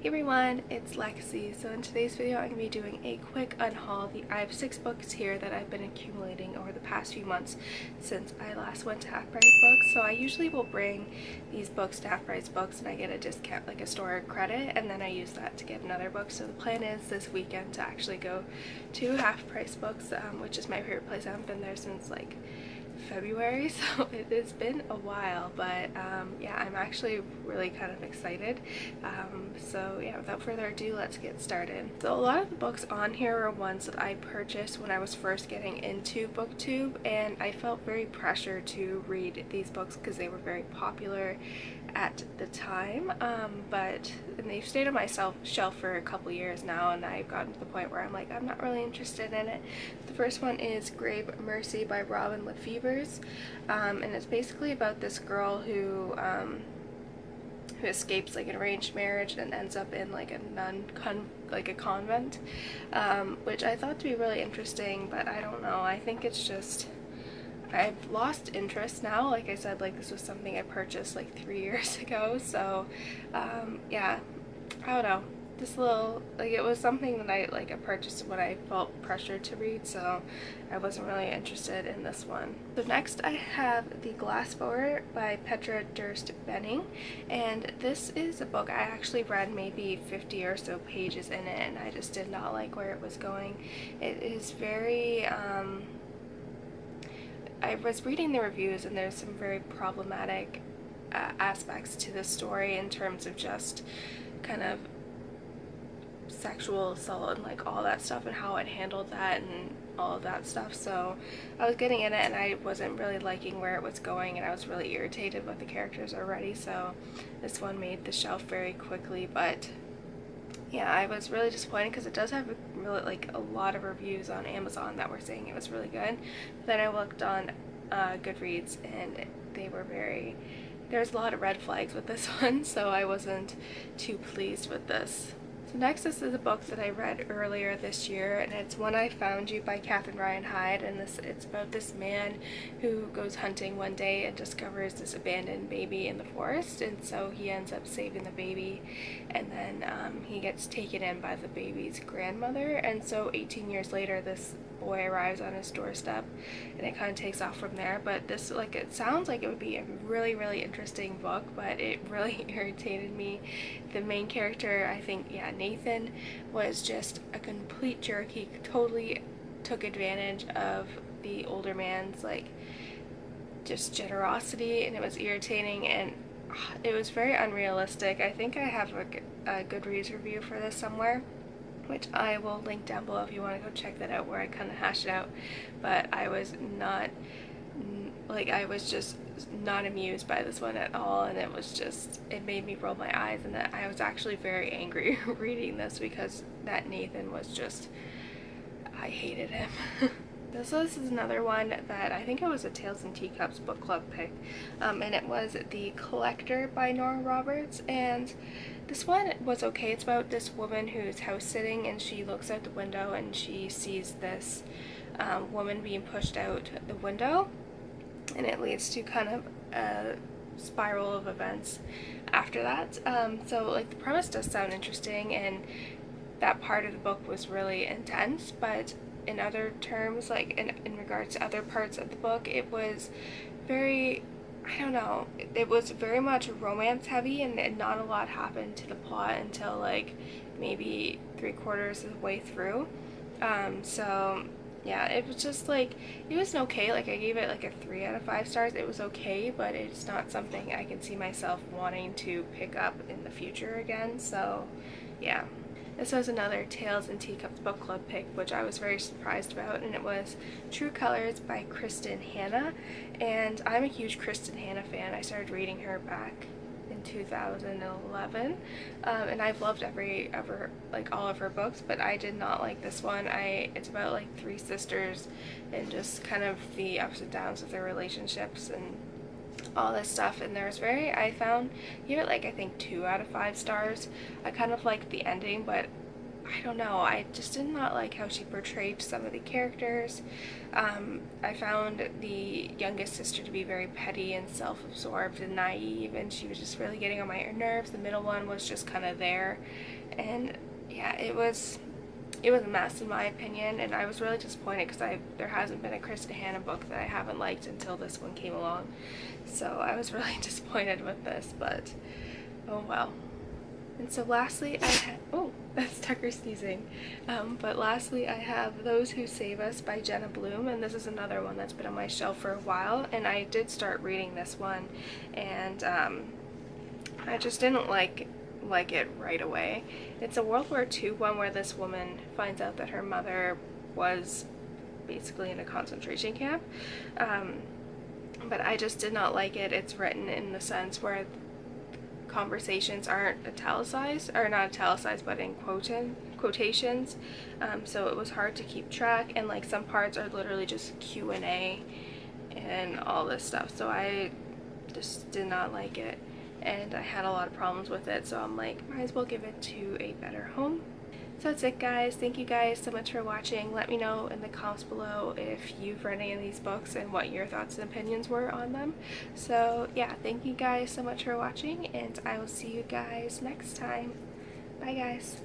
Hey everyone, it's Lexie. So in today's video I'm going to be doing a quick unhaul. I have 6 books here that I've been accumulating over the past few months since I last went to Half Price Books. So I usually will bring these books to Half Price Books and I get a discount, like a store credit, and then I use that to get another book. So the plan is this weekend to actually go to Half Price Books, which is my favorite place. I haven't been there since like February, so it has been a while, but yeah, I'm actually really kind of excited. So yeah, without further ado, let's get started. So a lot of the books on here are ones that I purchased when I was first getting into BookTube, and I felt very pressured to read these books because they were very popular at the time, and they've stayed on my shelf for a couple years now, and I've gotten to the point where I'm like, I'm not really interested in it. The first one is Grave Mercy by Lefevers, and it's basically about this girl who escapes like an arranged marriage and ends up in like a convent, which I thought to be really interesting, but I don't know, I think it's just I've lost interest now. Like I said, like this was something I purchased like 3 years ago, so yeah, I don't know, this little, like, it was something that I purchased when I felt pressured to read, so I wasn't really interested in this one. So next I have The Glassblower by Petra Durst-Benning, and this is a book I actually read maybe 50 or so pages in it, and I just did not like where it was going. It is very I was reading the reviews and there's some very problematic aspects to the story in terms of just kind of sexual assault and like all that stuff and how it handled that and all of that stuff. So I was getting in it and I wasn't really liking where it was going, and I was really irritated with the characters already, so this one made the shelf very quickly. But yeah, I was really disappointed because it does have really like a lot of reviews on Amazon that were saying it was really good. But then I looked on Goodreads and there's a lot of red flags with this one, so I wasn't too pleased with this. So next, this is a book that I read earlier this year, and it's When I Found You by Hyde, and it's about this man who goes hunting one day and discovers this abandoned baby in the forest, and so he ends up saving the baby, and then he gets taken in by the baby's grandmother, and so 18 years later this boy arrives on his doorstep, and it kind of takes off from there. But this, like, it sounds like it would be a really interesting book, but it really irritated me. The main character, I think, yeah, Nathan, was just a complete jerk. He totally took advantage of the older man's like just generosity, and it was irritating and it was very unrealistic. I think I have a Goodreads review for this somewhere, which I will link down below if you want to go check that out, where I kind of hashed it out. But I was not, like, I was just not amused by this one at all, and it made me roll my eyes, and that I was actually very angry reading this because that Nathan was just, I hated him. So this is another one that I think it was a Tales and Teacups book club pick, and it was The Collector by Nora, and this one was okay. It's about this woman who's house sitting, and she looks out the window and she sees this woman being pushed out the window, and it leads to kind of a spiral of events after that. So like the premise does sound interesting, and that part of the book was really intense, but in other terms, like in regards to other parts of the book, it was very, I don't know, it was very much romance heavy, and not a lot happened to the plot until like maybe 3/4 of the way through. So yeah, it was just like, it was okay. Like I gave it like a 3 out of 5 stars. It was okay, but it's not something I can see myself wanting to pick up in the future again. So yeah. This was another Tales and Teacups book club pick, which I was very surprised about, and it was True Colors by Kristin, and I'm a huge Kristin fan. I started reading her back in 2011, and I've loved all of her books, but I did not like this one. It's about like 3 sisters and just kind of the ups and downs of their relationships and all this stuff, and I give it like I think 2 out of 5 stars. I kind of liked the ending, but I don't know, I just did not like how she portrayed some of the characters. I found the youngest sister to be very petty and self-absorbed and naive, and she was just really getting on my nerves. The middle one was just kind of there, And yeah, it was a mess in my opinion, and I was really disappointed because there hasn't been a Kristin Hannah book that I haven't liked until this one came along. So I was really disappointed with this, but oh well. And so lastly, oh, that's Tucker sneezing. But lastly, I have Those Who Save Us by Jenna Blum, and this is another one that's been on my shelf for a while, and I did start reading this one, and I just didn't like it right away. It's a World War II one where this woman finds out that her mother was basically in a concentration camp, but I just did not like it. It's written in the sense where conversations aren't italicized, or not italicized, but in quotations, so it was hard to keep track, and like some parts are literally just Q&A and all this stuff, so I just did not like it, and I had a lot of problems with it, so I'm like, might as well give it to a better home. So that's it, guys. Thank you guys so much for watching. Let me know in the comments below if you've read any of these books and what your thoughts and opinions were on them. So yeah, thank you guys so much for watching, and I will see you guys next time. Bye, guys.